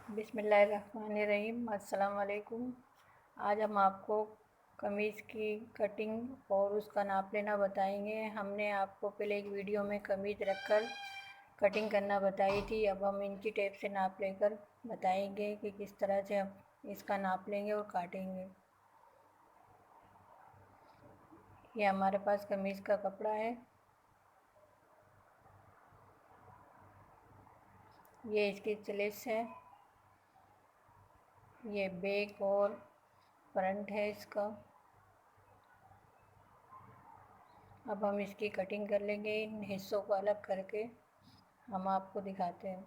बिस्मिल्लाहिर्रहमानिर्रहीम। अस्सलाम वालेकुम। आज हम आपको कमीज़ की कटिंग और उसका नाप लेना बताएंगे। हमने आपको पहले एक वीडियो में कमीज़ रखकर कटिंग करना बताई थी। अब हम इंची टेप से नाप लेकर बताएंगे कि किस तरह से हम इसका नाप लेंगे और काटेंगे। ये हमारे पास कमीज़ का कपड़ा है। ये इसकी स्लीव्स है। ये बैक और फ्रंट है इसका। अब हम इसकी कटिंग कर लेंगे। इन हिस्सों को अलग करके हम आपको दिखाते हैं।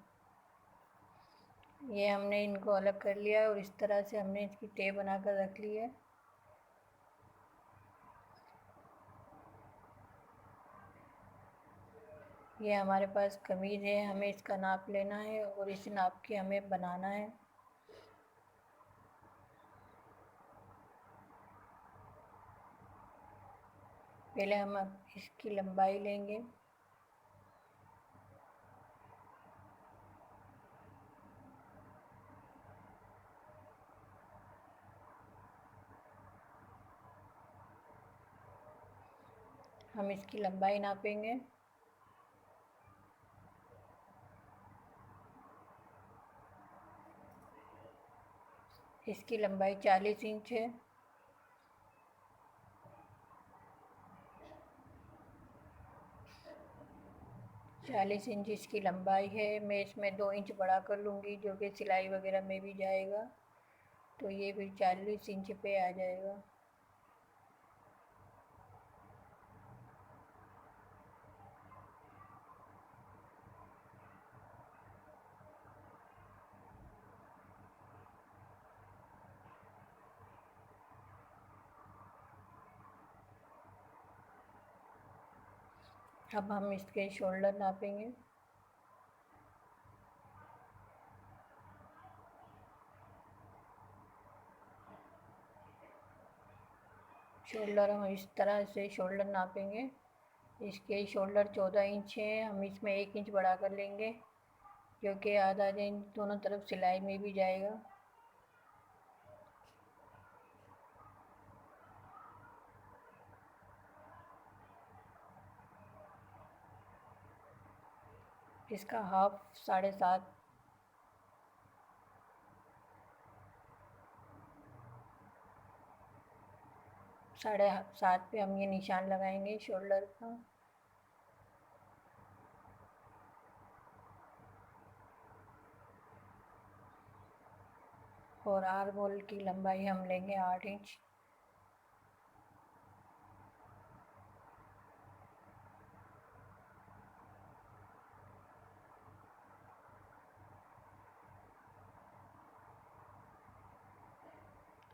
ये हमने इनको अलग कर लिया है और इस तरह से हमने इसकी टेप बनाकर रख ली है। ये हमारे पास कमीज़ है। हमें इसका नाप लेना है और इस नाप के हमें बनाना है। पहले हम इसकी लंबाई लेंगे। हम इसकी लंबाई नापेंगे। इसकी लंबाई 40 इंच है। चालीस इंच इसकी लंबाई है। मैं इसमें 2 इंच बढ़ा कर लूँगी, जो कि सिलाई वगैरह में भी जाएगा, तो ये भी 40 इंच पे आ जाएगा। अब हम इसके शोल्डर नापेंगे। शोल्डर हम इस तरह से शोल्डर नापेंगे। इसके शोल्डर 14 इंच है। हम इसमें 1 इंच बढ़ा कर लेंगे, जो कि आधा इंच दोनों तरफ सिलाई में भी जाएगा। इसका हाफ 7.5। साढ़े सात पे हम ये निशान लगाएंगे शोल्डर का। और आर्म होल की लंबाई हम लेंगे 8 इंच।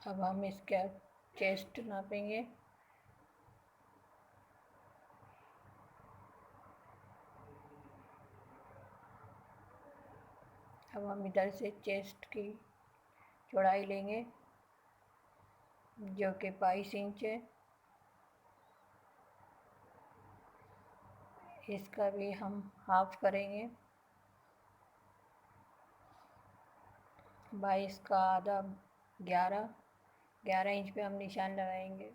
अब हम इसका चेस्ट नापेंगे। अब हम इधर से चेस्ट की चौड़ाई लेंगे, जो कि 22 इंच है। इसका भी हम हाफ करेंगे। 22 का आधा 11 इंच पे हम निशान लगाएंगे।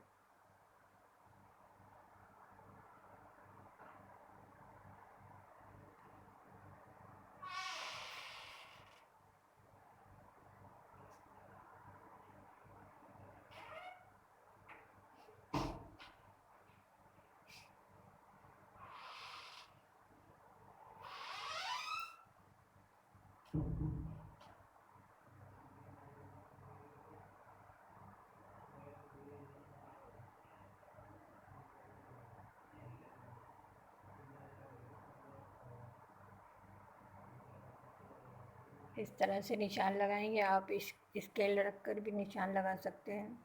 इस तरह से निशान लगाएंगे। आप इस स्केल रख कर भी निशान लगा सकते हैं।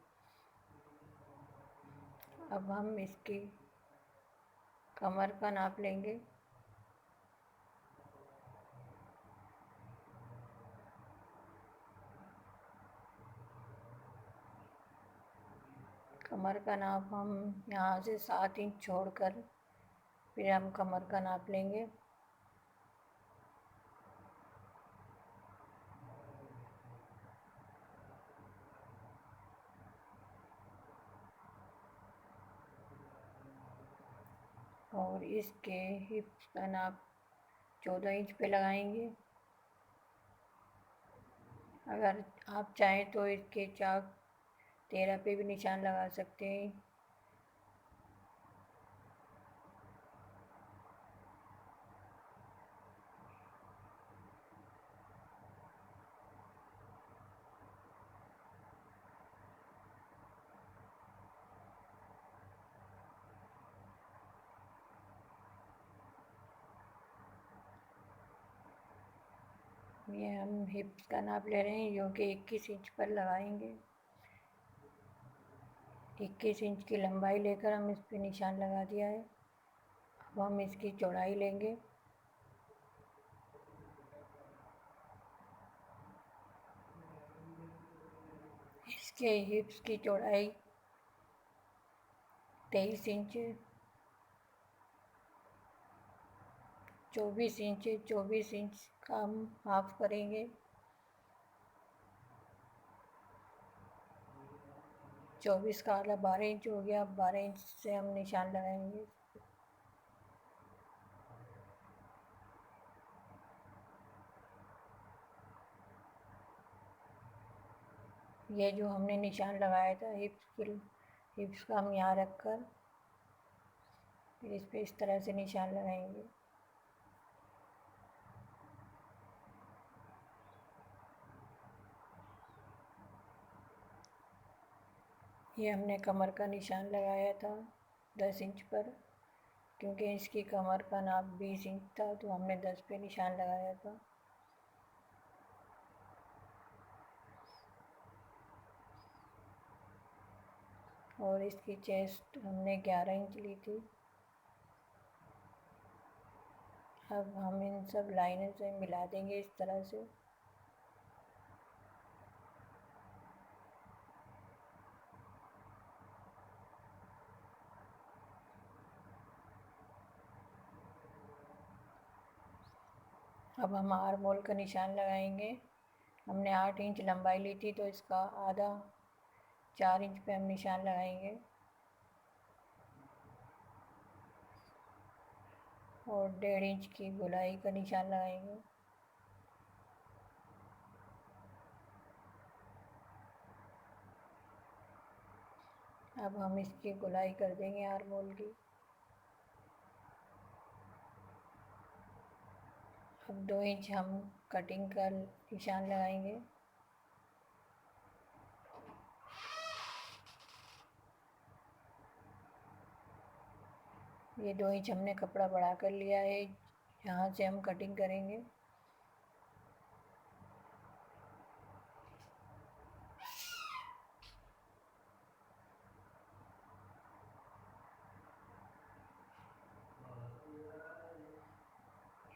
अब हम इसकी कमर का नाप लेंगे। कमर का नाप हम यहाँ से 7 इंच छोड़कर फिर हम कमर का नाप लेंगे। और इसके हिप्स का नाप 14 इंच पे लगाएंगे। अगर आप चाहें तो इसके चाक 13 पे भी निशान लगा सकते हैं। ये हम हिप्स का नाप ले रहे हैं जो कि 21 इंच पर लगाएंगे। 21 इंच की लंबाई लेकर हम इस पे निशान लगा दिया है। अब हम इसकी चौड़ाई लेंगे। इसके हिप्स की चौड़ाई 23 इंच, 24 इंच का हम हाफ करेंगे। 24 का आधा 12 इंच हो गया। 12 इंच से हम निशान लगाएंगे। ये जो हमने निशान लगाया था हिप्स का हम यहाँ रख कर फिर इस पे इस तरह से निशान लगाएंगे। ये हमने कमर का निशान लगाया था 10 इंच पर, क्योंकि इसकी कमर का नाप 20 इंच था तो हमने 10 पे निशान लगाया था। और इसकी चेस्ट हमने 11 इंच ली थी। अब हम इन सब लाइनों से मिला देंगे इस तरह से। अब हम आर्म होल का निशान लगाएंगे। हमने 8 इंच लंबाई ली थी तो इसका आधा 4 इंच पे हम निशान लगाएंगे और 1.5 इंच की गोलाई का निशान लगाएंगे। अब हम इसकी गोलाई कर देंगे आर्म होल की। अब 2 इंच हम कटिंग का निशान लगाएंगे। ये 2 इंच हमने कपड़ा बढ़ा कर लिया है, यहाँ से हम कटिंग करेंगे।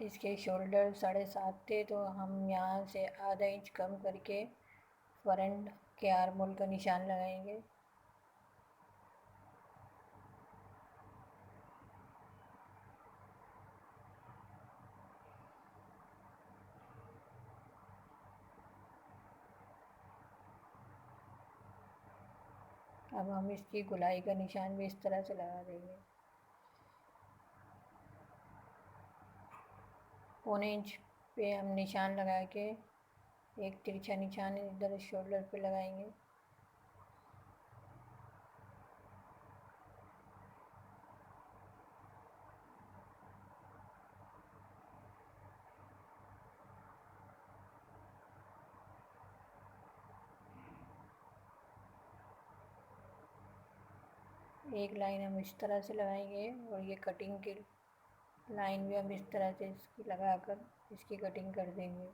इसके शोल्डर 7.5 थे तो हम यहाँ से आधा इंच कम करके फ्रंट के आर्म होल का निशान लगाएंगे। अब हम इसकी गोलाई का निशान भी इस तरह से लगा देंगे। 1 इंच पे हम निशान लगा के एक तिरछा निशान इधर शोल्डर पे लगाएंगे। एक लाइन हम इस तरह से लगाएंगे और ये कटिंग की लाइन भी हम इस तरह से इसकी लगाकर इसकी कटिंग कर देंगे।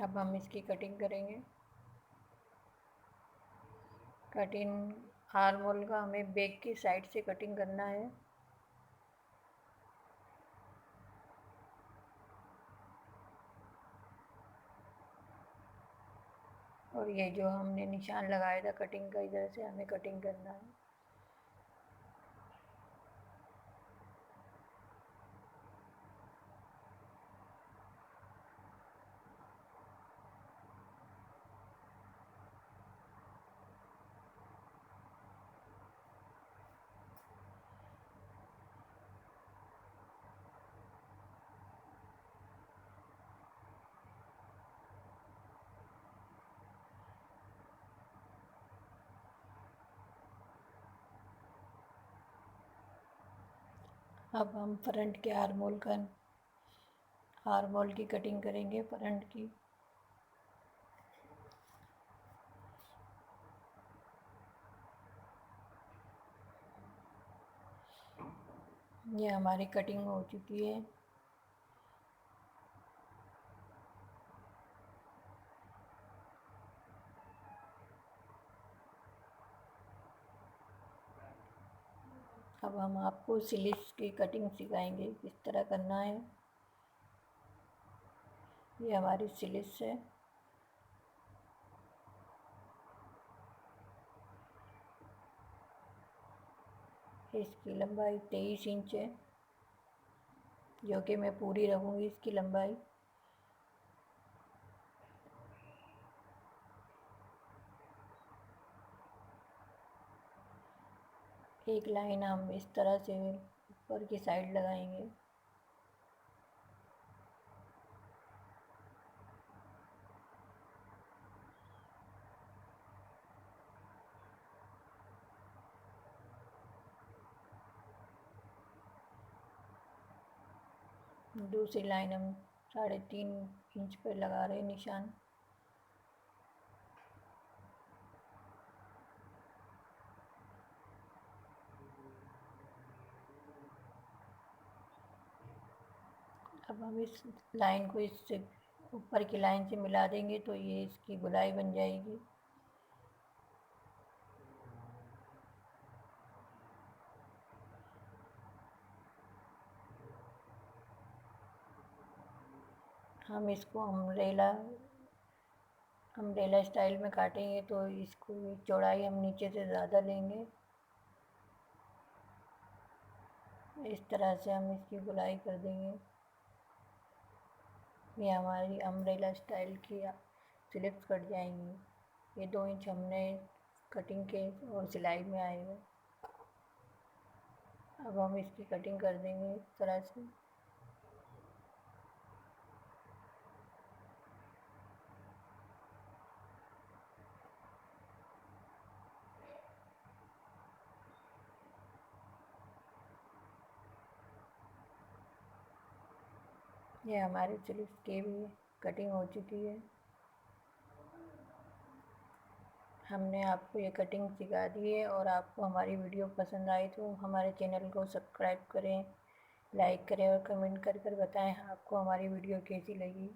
अब हम इसकी कटिंग करेंगे। कटिंग आर्म होल का हमें बैक की साइड से कटिंग करना है। और ये जो हमने निशान लगाया था कटिंग का, इधर से हमें कटिंग करना है। अब हम फ्रंट के आर्मोल की कटिंग करेंगे। फ्रंट की ये हमारी कटिंग हो चुकी है। अब हम आपको स्लीव्स की कटिंग सिखाएंगे किस तरह करना है। ये हमारी स्लीव्स है। इसकी लंबाई 23 इंच है, जो कि मैं पूरी रखूँगी इसकी लंबाई। एक लाइन हम इस तरह से ऊपर की साइड लगाएंगे। दूसरी लाइन हम 3.5 इंच पर लगा रहे हैं निशान। अब हम इस लाइन को इससे ऊपर की लाइन से मिला देंगे तो ये इसकी गोलाई बन जाएगी। हम इसको अम्ब्रेला स्टाइल में काटेंगे तो इसको चौड़ाई हम नीचे से ज़्यादा लेंगे। इस तरह से हम इसकी गोलाई कर देंगे। ये हमारी अम्ब्रेला स्टाइल की स्लिप्स कट जाएंगी। ये 2 इंच हमने कटिंग के और सिलाई में आएगा। अब हम इसकी कटिंग कर देंगे इस तरह से। ये हमारे स्लिप्स की भी कटिंग हो चुकी है। हमने आपको ये कटिंग सिखा दी है और आपको हमारी वीडियो पसंद आई तो हमारे चैनल को सब्सक्राइब करें, लाइक करें और कमेंट कर बताएं आपको हमारी वीडियो कैसी लगी।